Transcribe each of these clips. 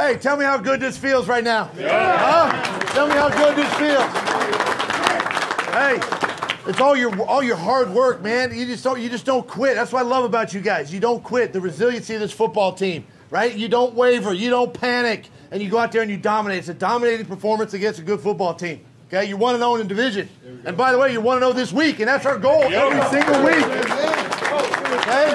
Hey, tell me how good this feels right now. Yeah. Huh? Tell me how good this feels. Hey, it's all your hard work, man. You just don't quit. That's what I love about you guys. You don't quit. The resiliency of this football team, right? You don't waver. You don't panic, and you go out there and you dominate. It's a dominating performance against a good football team. Okay, you're 1-0 in division, and by the way, you're 1-0 this week, and that's our goal every single week. Okay,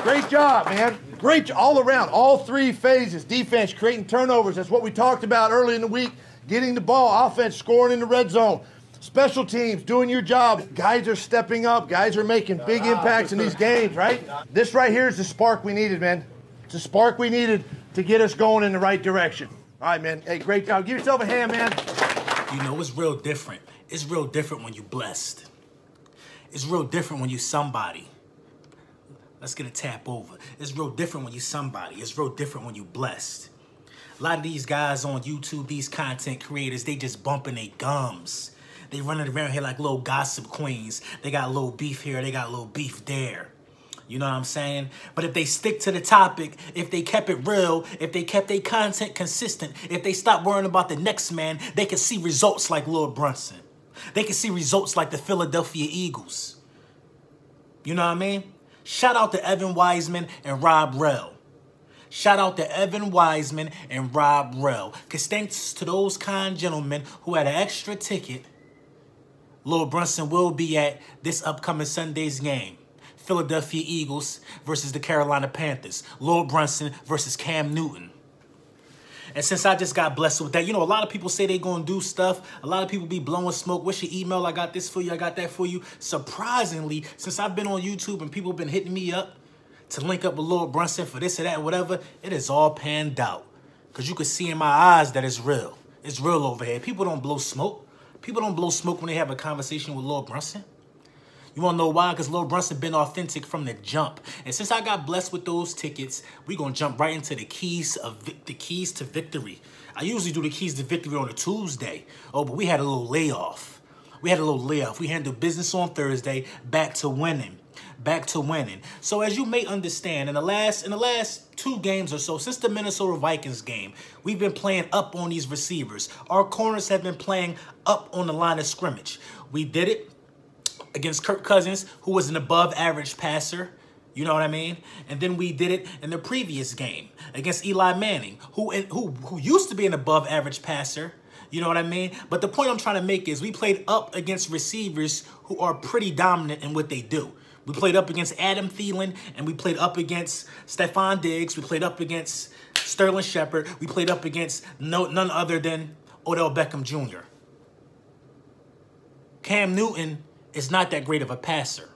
great job, man. Great all around, all three phases. Defense, creating turnovers. That's what we talked about early in the week. Getting the ball, offense, scoring in the red zone. Special teams, doing your job. Guys are stepping up. Guys are making big impacts in these games, right? This right here is the spark we needed, man. It's the spark we needed to get us going in the right direction. All right, man. Hey, great job. Give yourself a hand, man. You know, it's real different. It's real different when you're blessed. It's real different when you're somebody. Let's get a tap over. It's real different when you're somebody. It's real different when you're blessed. A lot of these guys on YouTube, these content creators, they just bumping their gums. They running around here like little gossip queens. They got a little beef here. They got a little beef there. You know what I'm saying? But if they stick to the topic, if they kept it real, if they kept their content consistent, if they stopped worrying about the next man, they can see results like Lord Brunson. They can see results like the Philadelphia Eagles. You know what I mean? Shout out to Evan Wiseman and Rob Rell. Shout out to Evan Wiseman and Rob Rell. Because thanks to those kind gentlemen who had an extra ticket, Lord Brunson will be at this upcoming Sunday's game. Philadelphia Eagles versus the Carolina Panthers. Lord Brunson versus Cam Newton. And since I just got blessed with that, you know, a lot of people say they're going to do stuff. A lot of people be blowing smoke. What's your email? I got this for you. I got that for you. Surprisingly, since I've been on YouTube and people have been hitting me up to link up with Lord Brunson for this or that, whatever, it is all panned out. Because you can see in my eyes that it's real. It's real over here. People don't blow smoke. People don't blow smoke when they have a conversation with Lord Brunson. You want to know why? Because Lord Brunson been authentic from the jump. And since I got blessed with those tickets, we're going to jump right into the keys to victory. I usually do the keys to victory on a Tuesday. Oh, but we had a little layoff. We handled business on Thursday, back to winning. So as you may understand, in the last 2 games or so, since the Minnesota Vikings game, we've been playing up on these receivers. Our corners have been playing up on the line of scrimmage. We did it against Kirk Cousins, who was an above-average passer. You know what I mean? And then we did it in the previous game against Eli Manning, who used to be an above-average passer. You know what I mean? But the point I'm trying to make is we played up against receivers who are pretty dominant in what they do. We played up against Adam Thielen, and we played up against Stephon Diggs. We played up against Sterling Shepard. We played up against none other than Odell Beckham Jr. Cam Newton is not that great of a passer.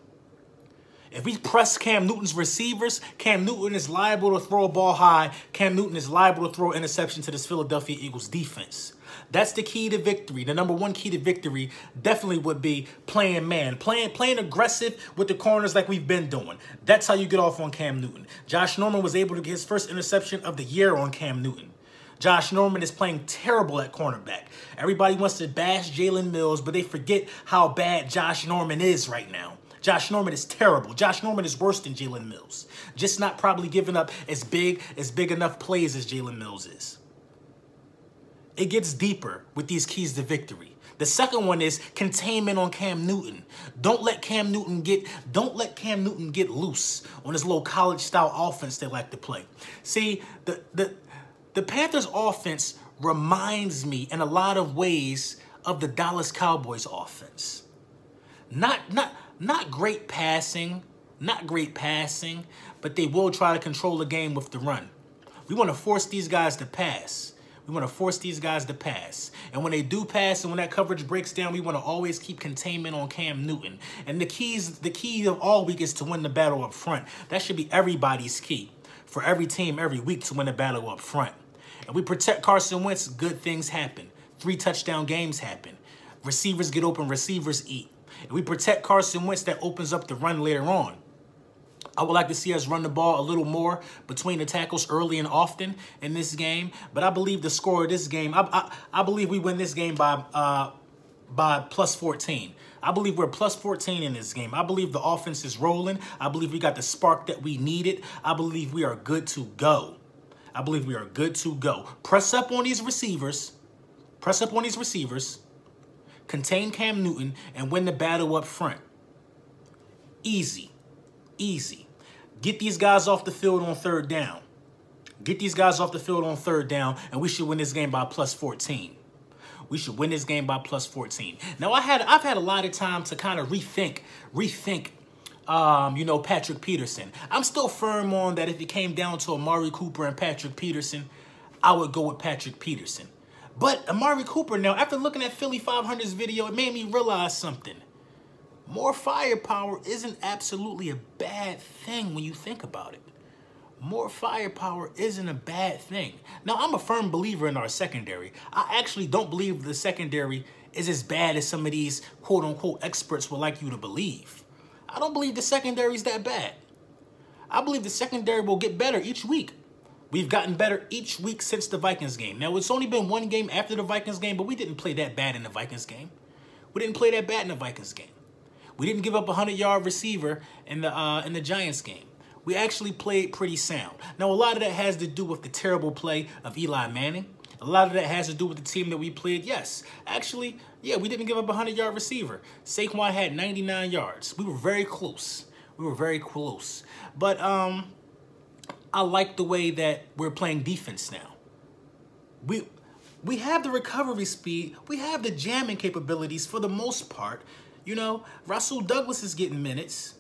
If we press Cam Newton's receivers, Cam Newton is liable to throw a ball high. Cam Newton is liable to throw an interception to this Philadelphia Eagles defense. That's the key to victory. The number one key to victory definitely would be playing man, playing aggressive with the corners like we've been doing. That's how you get off on Cam Newton. Josh Norman was able to get his first interception of the year on Cam Newton. Josh Norman is playing terrible at cornerback. Everybody wants to bash Jalen Mills, but they forget how bad Josh Norman is right now. Josh Norman is terrible. Josh Norman is worse than Jalen Mills. Just not probably giving up as big enough plays as Jalen Mills is. It gets deeper with these keys to victory. The second one is containment on Cam Newton. Don't let Cam Newton get loose on this little college-style offense they like to play. See, the Panthers offense reminds me in a lot of ways of the Dallas Cowboys offense. Not great passing, but they will try to control the game with the run. We want to force these guys to pass. And when they do pass and when that coverage breaks down, we want to always keep containment on Cam Newton. And the key of all week is to win the battle up front. That should be everybody's key for every team every week to win the battle up front. And we protect Carson Wentz, good things happen. 3 touchdown games happen. Receivers get open, receivers eat. And we protect Carson Wentz, that opens up the run later on. I would like to see us run the ball a little more between the tackles early and often in this game. But I believe the score of this game, I believe we win this game by plus 14. I believe we're plus 14 in this game. I believe the offense is rolling. I believe we got the spark that we needed. I believe we are good to go. I believe we are good to go. Press up on these receivers. Press up on these receivers. Contain Cam Newton and win the battle up front. Easy. Easy. Get these guys off the field on third down. Get these guys off the field on third down, and we should win this game by plus 14. We should win this game by plus 14. Now, I've had a lot of time to kind of rethink, you know, Patrick Peterson. I'm still firm on that if it came down to Amari Cooper and Patrick Peterson, I would go with Patrick Peterson. But Amari Cooper, now, after looking at Philly 500's video, it made me realize something. More firepower isn't absolutely a bad thing when you think about it. More firepower isn't a bad thing. Now, I'm a firm believer in our secondary. I actually don't believe the secondary is as bad as some of these quote-unquote experts would like you to believe. I don't believe the secondary is that bad. I believe the secondary will get better each week. We've gotten better each week since the Vikings game. Now, it's only been one game after the Vikings game, but we didn't play that bad in the Vikings game. We didn't play that bad in the Vikings game. We didn't give up a 100-yard receiver in the Giants game. We actually played pretty sound. Now, a lot of that has to do with the terrible play of Eli Manning. A lot of that has to do with the team that we played. Yes, actually, yeah, we didn't give up a 100-yard receiver. Saquon had 99 yards. We were very close. We were very close. But I like the way that we're playing defense now. We have the recovery speed. We have the jamming capabilities for the most part. You know, Rasul Douglas is getting minutes.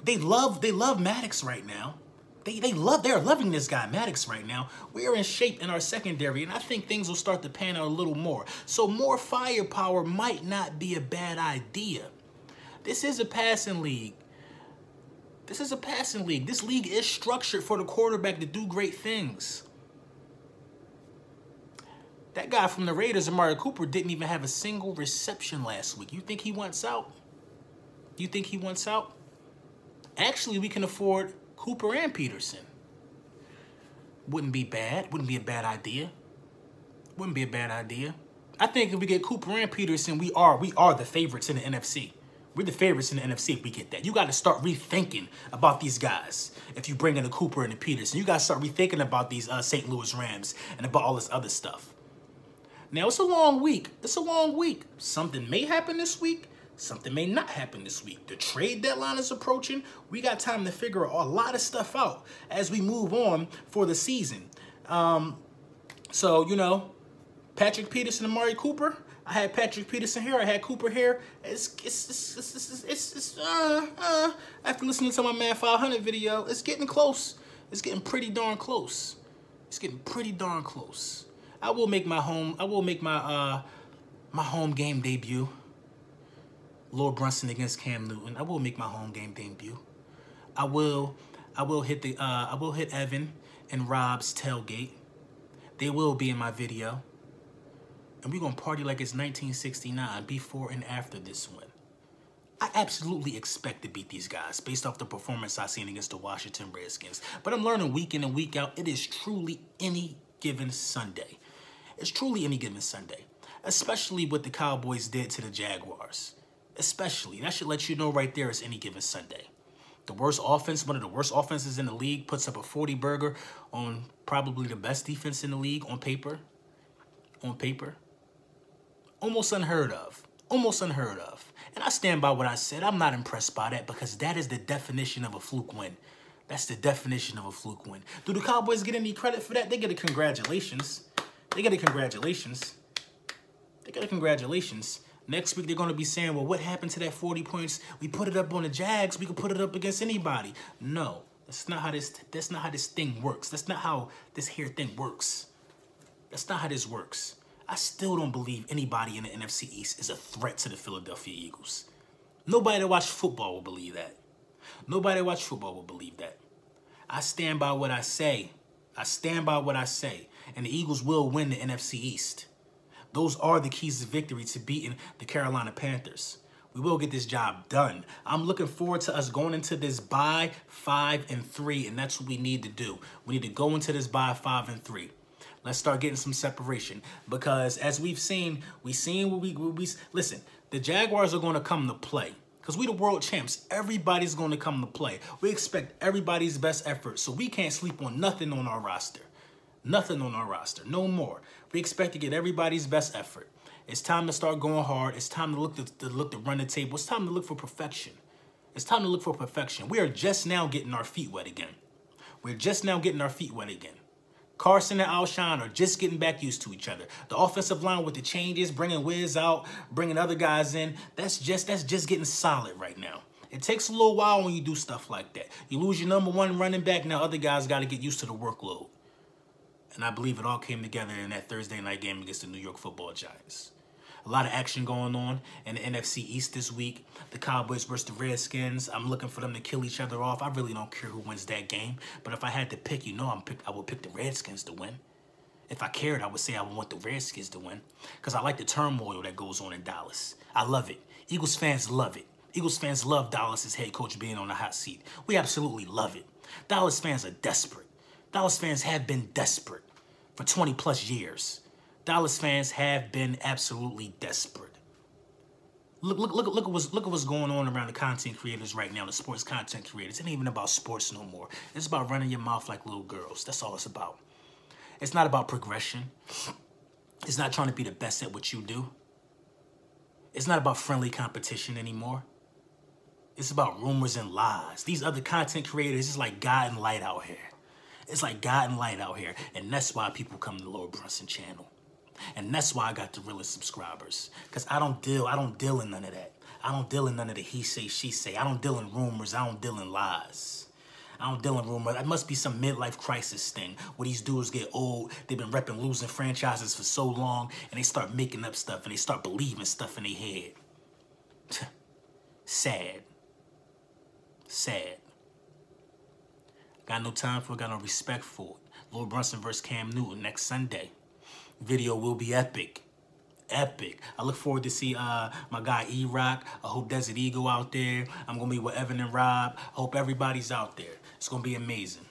They love Maddox right now. They're loving this guy, Maddox, right now. We are in shape in our secondary, and I think things will start to pan out a little more. So more firepower might not be a bad idea. This is a passing league. This is a passing league. This league is structured for the quarterback to do great things. That guy from the Raiders, Amari Cooper, didn't even have a single reception last week. You think he wants out? You think he wants out? Actually, we can afford Cooper and Peterson. Wouldn't be bad. Wouldn't be a bad idea. Wouldn't be a bad idea. I think if we get Cooper and Peterson, we are the favorites in the NFC. We're the favorites in the NFC if we get that. You got to start rethinking about these guys. If you bring in a Cooper and a Peterson, you got to start rethinking about these St. Louis Rams and about all this other stuff. Now, it's a long week. It's a long week. Something may happen this week. Something may not happen this week. The trade deadline is approaching. We got time to figure a lot of stuff out as we move on for the season. So, you know, Patrick Peterson and Amari Cooper. I had Patrick Peterson here. I had Cooper here. After listening to my Man 500 video, it's getting close. It's getting pretty darn close. It's getting pretty darn close. I will make my home. I will make my my home game debut. Lord Brunson against Cam Newton. I will make my home game debut. I will hit Evan and Robb's tailgate. They will be in my video. And we're going to party like it's 1969 before and after this win. I absolutely expect to beat these guys based off the performance I've seen against the Washington Redskins. But I'm learning week in and week out, it is truly any given Sunday. It's truly any given Sunday. Especially what the Cowboys did to the Jaguars. Especially. That should let you know right there it's any given Sunday. The worst offense, one of the worst offenses in the league, puts up a 40-burger on probably the best defense in the league on paper. On paper. Almost unheard of. Almost unheard of. And I stand by what I said. I'm not impressed by that because that is the definition of a fluke win. That's the definition of a fluke win. Do the Cowboys get any credit for that? They get a congratulations. They get a congratulations. They get a congratulations. Next week, they're going to be saying, well, what happened to that 40 points? We put it up on the Jags. We could put it up against anybody. No, that's not how this thing works. That's not how this here thing works. That's not how this works. I still don't believe anybody in the NFC East is a threat to the Philadelphia Eagles. Nobody that watch football will believe that. Nobody that watch football will believe that. I stand by what I say. I stand by what I say. And the Eagles will win the NFC East. Those are the keys to victory to beating the Carolina Panthers. We will get this job done. I'm looking forward to us going into this bye 5-3, and that's what we need to do. We need to go into this bye 5-3. Let's start getting some separation because as we've seen, listen, the Jaguars are going to come to play because we the world champs. Everybody's going to come to play. We expect everybody's best effort, so we can't sleep on nothing on our roster. Nothing on our roster. No more. We expect to get everybody's best effort. It's time to start going hard. It's time to look to run the table. It's time to look for perfection. It's time to look for perfection. We are just now getting our feet wet again. We're just now getting our feet wet again. Carson and Alshon are just getting back used to each other. The offensive line with the changes, bringing Wiz out, bringing other guys in, that's just getting solid right now. It takes a little while when you do stuff like that. You lose your number one running back, now other guys got to get used to the workload. And I believe it all came together in that Thursday night game against the New York Football Giants. A lot of action going on in the NFC East this week. The Cowboys versus the Redskins. I'm looking for them to kill each other off. I really don't care who wins that game. But if I had to pick, I would pick the Redskins to win. If I cared, I would say I would want the Redskins to win. Because I like the turmoil that goes on in Dallas. I love it. Eagles fans love it. Eagles fans love Dallas' head coach being on the hot seat. We absolutely love it. Dallas fans are desperate. Dallas fans have been desperate for 20 plus years. Dallas fans have been absolutely desperate. Look at what's going on around the content creators right now, the sports content creators. It ain't even about sports no more. It's about running your mouth like little girls. That's all it's about. It's not about progression. It's not trying to be the best at what you do. It's not about friendly competition anymore. It's about rumors and lies. These other content creators is like God and light out here. It's like God and light out here. And that's why people come to the Lord Brunson channel. And that's why I got the realest subscribers. Because I don't deal in none of that. I don't deal in none of the he say, she say. I don't deal in rumors. I don't deal in lies. I don't deal in rumors. It must be some midlife crisis thing where these dudes get old. They've been repping losing franchises for so long, and they start making up stuff, and they start believing stuff in their head. Sad. Sad. Got no time for it, got no respect for it. Lord Brunson versus Cam Newton next Sunday. Video will be epic. Epic. I look forward to see my guy E-Rock. I hope Desert Eagle out there. I'm going to be with Evan and Robb. I hope everybody's out there. It's going to be amazing.